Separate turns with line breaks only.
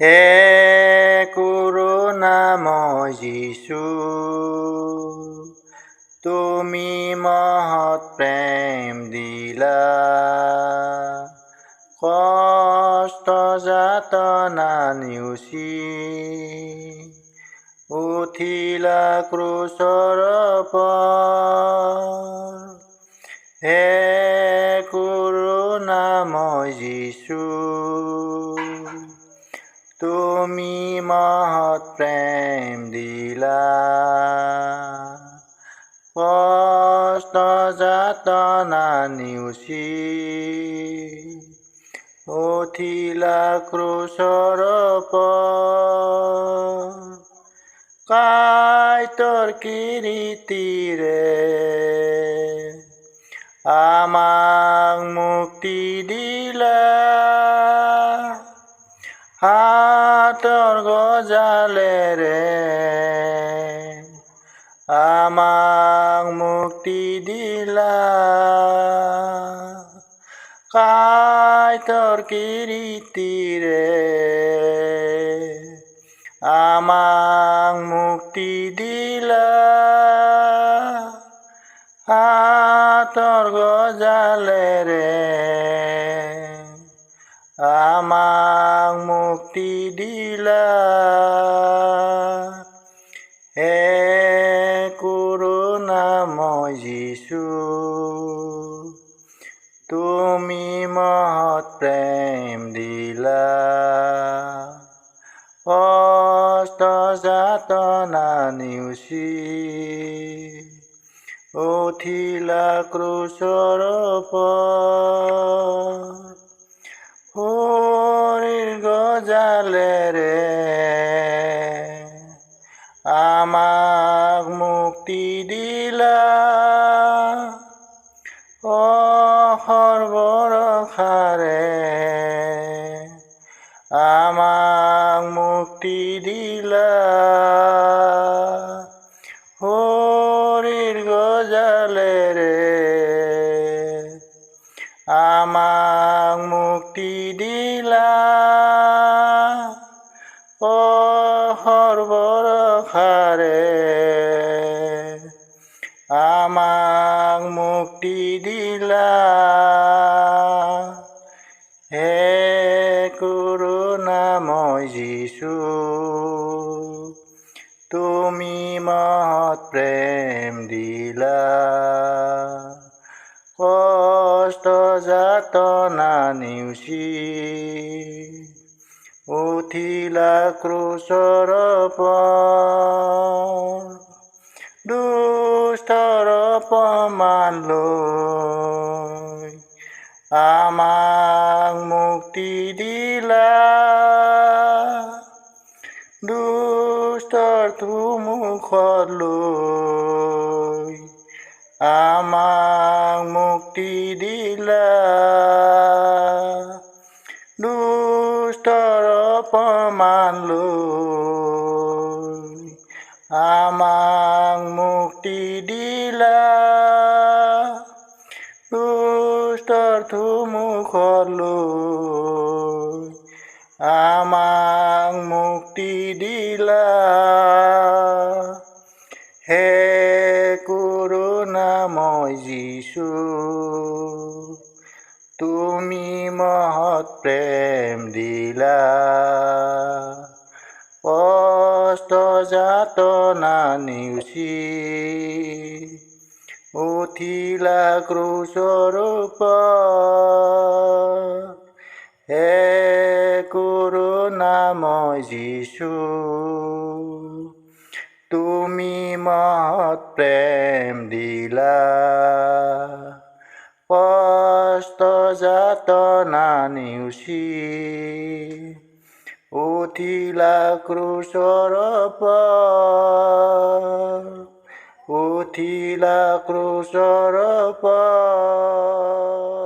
হে কৰুণাময় যীশু, তুমি মহৎ প্ৰেম দিলা। কষ্ট যাতনা নেওচি উঠিলা ক্ৰুচৰ ওপৰ। হে কৰুণাময় যীশু, তুমি মহৎ প্ৰেম দিলা। কষ্ট যাতনা নেওচি উঠিলা ক্ৰুচৰ ওপৰ। কাইটৰ কিৰীটিৰে আমাক মুক্তি দিলা। হাতৰ গজালেৰে আমাক মুক্তি দিলা। কাইটৰ কিৰীটিৰে আমাক মুক্তি দিলা। হাতৰ গজালেৰে আমাক মুক্তি দিলা। হে কৰুণাময় যীশু, তুমি মহৎ প্ৰেম দিলা। কষ্ট যাতনা নেওচি উঠিলা ক্ৰুচৰ ওপৰ। ভৰিৰ গজালেৰে আমাক মুক্তি দিলা। ভৰসাৰে আমাক মুক্তি দিলা। ভৰিৰ গজালেৰে আমাক মুক্তি দিলা। ভৰসাৰে আমাক মুক্তি দিলা। হে কৰুণাময় যীশু, তুমি মহৎ প্ৰেম দিলা। কষ্ট যাতনা নেওচি উঠিলা ক্ৰুচৰ ওপৰ। দুষ্টৰ অপমান লৈ আমাক মুক্তি দিলা। দুষ্টৰ ধুমুখত লৈ আমাক মুক্তি দিলা। দুষ্টৰ অপমান লৈ আমাক মুক্তি দিলা। দুষ্টৰ ধুমুখত লৈ আমাক মুক্তি দিলা। হে কৰুণাময় যীশু, তুমি মহৎ প্ৰেম দিলা। কষ্ট যাতনা নেওচি উঠিলা ক্ৰুচৰ ওপৰ। হে কৰুণাময় যীশু, তুমি মহৎ প্ৰেম দিলা। কষ্ট যাতনা নেওচি উঠিলা ক্ৰুচৰ ওপৰ। উঠিলা ক্ৰুচৰ ওপৰ।